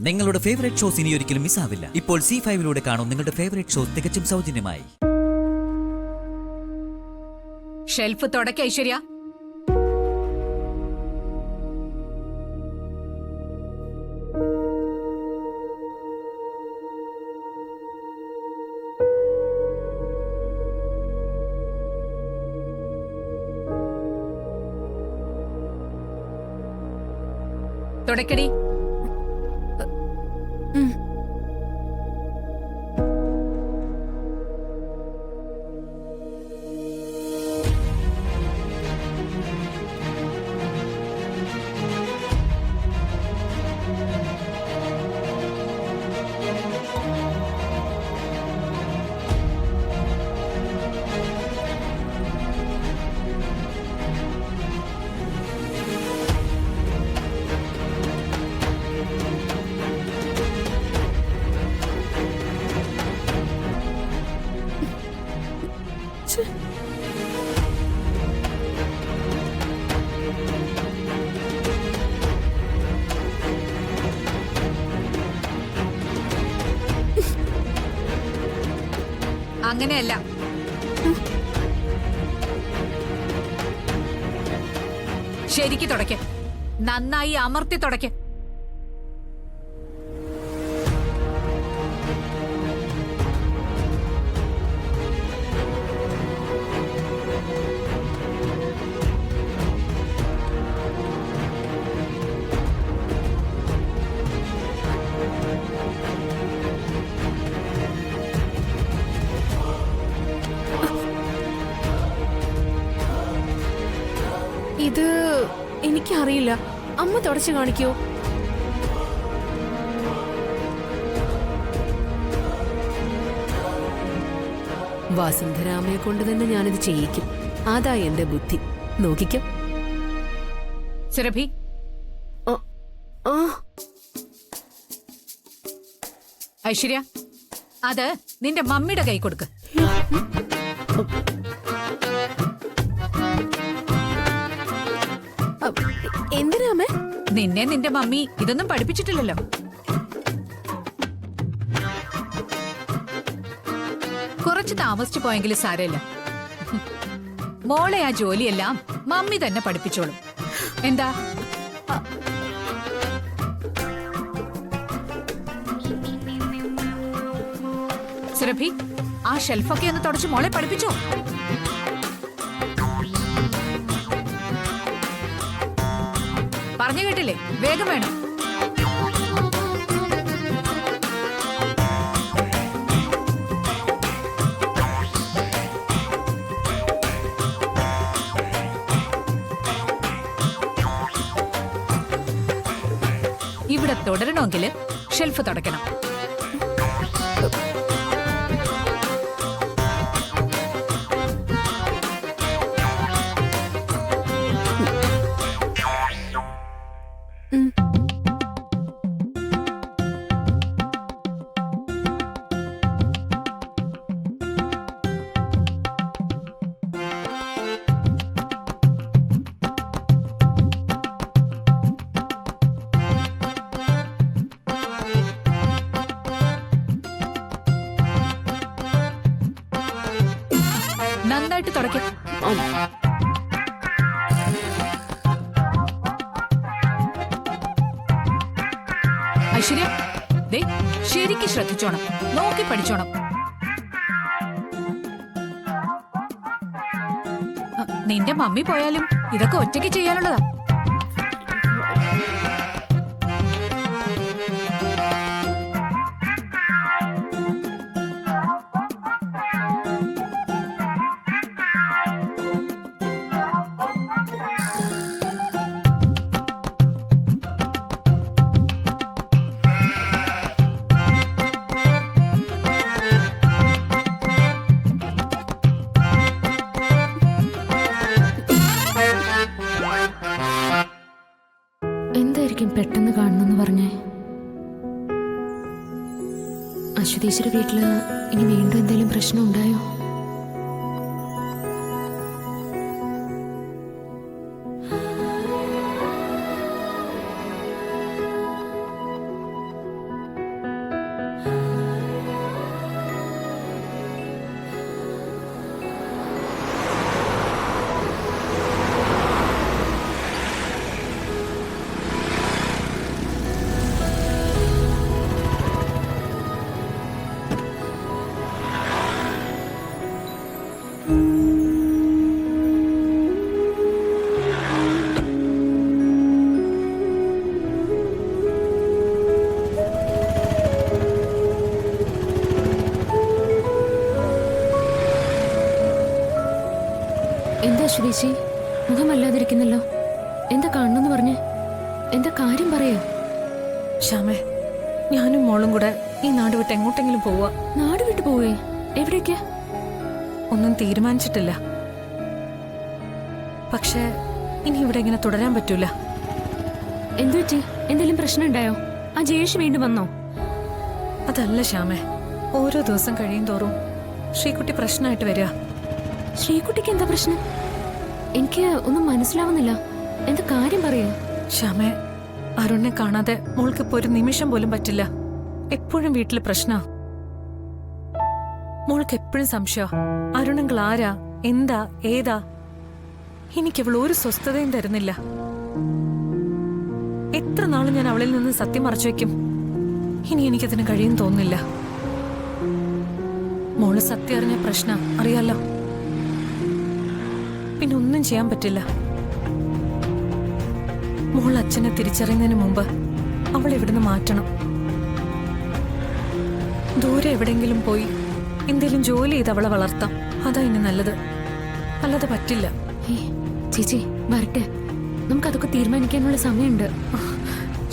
നിങ്ങളുടെ favourite shows ഇനി ഒരിക്കലും മിസ്സാവില്ല. ഇപ്പോൾ C5 കാണും നിങ്ങളുടെ ഫേവറേറ്റ് ഷോസ് തികച്ചും സൗജന്യമായി. ഷെൽഫ് തുടക്ക ഐശ്വര്യ. തുടക്കടി. അങ്ങനെയല്ല, ശരിക്ക് തുടയ്ക്ക. നന്നായി അമർത്തി തുടയ്ക്ക. ഇത് എനിക്കറിയില്ല. അമ്മ തുടച്ചു കാണിക്കോ? വസുന്ധരാമയെ കൊണ്ട് തന്നെ ഞാനിത് ചെയ്യിക്കും. അതാ എന്റെ ബുദ്ധി. നോക്കിക്കോ സുരഭി. ഐശ്വര്യ, അത് നിന്റെ മമ്മിയുടെ കൈ കൊടുക്ക്. എന്തിനാമേ? നിന്നെ നിന്റെ മമ്മി ഇതൊന്നും പഠിപ്പിച്ചിട്ടില്ലല്ലോ. കുറച്ച് താമസിച്ചു പോയെങ്കിലും സാരമില്ല. മോളെ ആ ജോലിയെല്ലാം മമ്മി തന്നെ പഠിപ്പിച്ചോളും. എന്താ? സുരഭി, ആ ഷെൽഫൊക്കെ ഒന്ന് തുടച്ച് മോളെ പഠിപ്പിച്ചോ. പറഞ്ഞു കേട്ടില്ലേ? വേഗം വേണം. ഇവിടെ തുടരണമെങ്കിൽ ഷെൽഫ് തുടയ്ക്കണം. നന്നായിട്ട് തുടയ്ക്കും. ഐശ്വര്യ, ദേ ശരിക്ക് ശ്രദ്ധിച്ചോണം, നോക്കി പഠിച്ചോണം. നിന്റെ മമ്മി പോയാലും ഇതൊക്കെ ഒറ്റയ്ക്ക് ചെയ്യാനുള്ളതാ. എന്തായിരിക്കും പെട്ടെന്ന് കാണുന്നെന്ന് പറഞ്ഞേ? അശ്വതീശ്വര വീട്ടില് ഇനി വീണ്ടും എന്തെങ്കിലും പ്രശ്നം ഉണ്ടായോ? അശ്വതീശി, മുഖമല്ലാതിരിക്കുന്നല്ലോ. എന്താ കാണണമെന്ന് പറഞ്ഞേ? എന്താ കാര്യം പറയൂ. ശ്യാമേ, ഞാനും മോളും കൂടെ ഈ നാട് വിട്ട് എങ്ങോട്ടെങ്കിലും പോവാ. നാട് വിട്ടു പോവേ? എവിടേക്കാ? ഒന്നും തീരുമാനിച്ചിട്ടില്ല. പക്ഷേ ഇനി ഇവിടെ ഇങ്ങനെ തുടരാൻ പറ്റൂല. എന്തു പറ്റി? എന്തെങ്കിലും പ്രശ്നം ഉണ്ടായോ? ആ ജയേഷ് വീണ്ടും വന്നോ? അതല്ല ശ്യാമേ, ഓരോ ദിവസം കഴിയും തോറും ശ്രീകുട്ടി പ്രശ്നമായിട്ട് വരിക. ശ്രീകുട്ടിക്ക് എന്താ പ്രശ്നം? എനിക്ക് ഒന്നും മനസ്സിലാവുന്നില്ല. എന്താ കാര്യം പറയൂ. ശ്യാമേ, അരുണിനെ കാണാതെ മോൾക്കിപ്പോ ഒരു നിമിഷം പോലും പറ്റില്ല. എപ്പോഴും വീട്ടില് പ്രശ്ന. മോൾക്ക് എപ്പോഴും സംശയ. അരുണങ്ങൾ ആരാ, എന്താ, ഏതാ? എനിക്കവൾ ഒരു സ്വസ്ഥതയും തരുന്നില്ല. എത്ര നാളും ഞാൻ അവളിൽ നിന്ന് സത്യം മറച്ചു വെക്കും. ഇനി എനിക്കതിന് കഴിയും തോന്നുന്നില്ല. മോള് സത്യം അറിഞ്ഞ പ്രശ്ന അറിയാലോ. പിന്നെ ഒന്നും ചെയ്യാൻ പറ്റില്ല. മോൾ അച്ഛനെ തിരിച്ചറിയുന്നതിന് മുമ്പ് അവൾ ഇവിടുന്ന് മാറ്റണം. ദൂരെ എവിടെങ്കിലും പോയി എന്തെങ്കിലും ജോലി ചെയ്ത് അവളെ വളർത്താം. അതാ ഇനി നല്ലത്. അല്ലാതെ പറ്റില്ല. ചേച്ചി വരട്ടെ, നമുക്കതൊക്കെ തീരുമാനിക്കാനുള്ള സമയമുണ്ട്.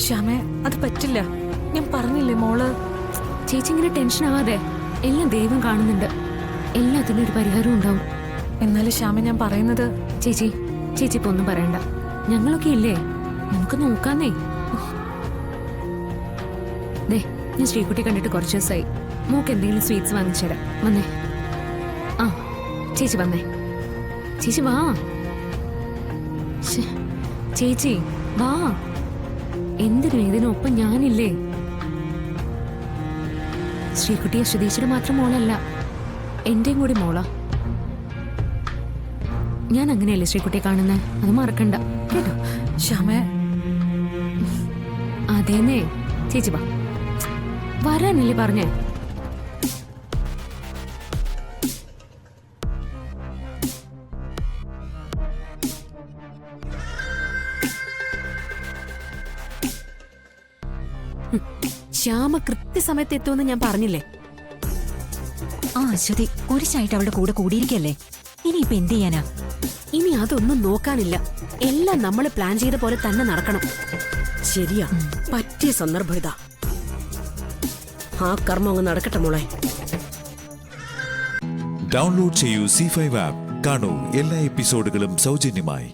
ശ്യാമേ, അത് പറ്റില്ല. ഞാൻ പറഞ്ഞില്ലേ മോള്. ചേച്ചി ഇങ്ങനെ ടെൻഷൻ ആവാതെ. എല്ലാം ദൈവം കാണുന്നുണ്ട്. എല്ലാത്തിനും ഒരു പരിഹാരം ഉണ്ടാവും. എന്നാലും ശ്യാമ, ഞാൻ പറയുന്നത്. ചേച്ചി ചേച്ചി ഇപ്പൊ ഒന്നും പറയണ്ട. ഞങ്ങളൊക്കെ ഇല്ലേ, നമുക്ക് നോക്കാന്നേ. ദേ, ഞാൻ ശ്രീകുട്ടി കണ്ടിട്ട് കുറച്ച് ദിവസമായി. മോക്ക് എന്തെങ്കിലും സ്വീറ്റ്സ് വാങ്ങിച്ചേരാം. വന്നേ. ആ ചേച്ചി വന്നേ. ചേച്ചി വാ. ചേച്ചി വാ. എന്തിനും ഇതിനൊപ്പം ഞാനില്ലേ. ശ്രീകുട്ടി അശ്വതീശ്വര മാത്രം മോളല്ല, എന്റെയും കൂടി മോളാ. ഞാൻ അങ്ങനെയല്ലേ ശ്രീകുട്ടിയെ കാണുന്നേ, അത് മറക്കണ്ട കേട്ടോ. ശ്യാമേ, അതേന്നേ. ചേച്ചി വാ. വരാനല്ലേ പറഞ്ഞേ. ശ്യാമ കൃത്യസമയത്ത് എത്തുമെന്ന് ഞാൻ പറഞ്ഞില്ലേ. ആ അശ്വതി കുരിശായിട്ട് അവളുടെ കൂടെ കൂടിയിരിക്കല്ലേ. ഇനിയിപ്പൊ എന്ത് ചെയ്യാനാ? ഇനി അതൊന്നും നോക്കാനില്ല. എല്ലാം നമ്മൾ പ്ലാൻ ചെയ്ത പോലെ തന്നെ നടക്കണം. ശരിയാ, പറ്റിയ സന്ദർഭം ഇതാ. ആ കർമ്മം അങ്ങ് നടക്കട്ടെ മോളെ. ഡൗൺലോഡ് ചെയ്യൂ C5 ആപ്പ്. കാണൂ എല്ലാ എപ്പിസോഡുകളും സൗജന്യമായി.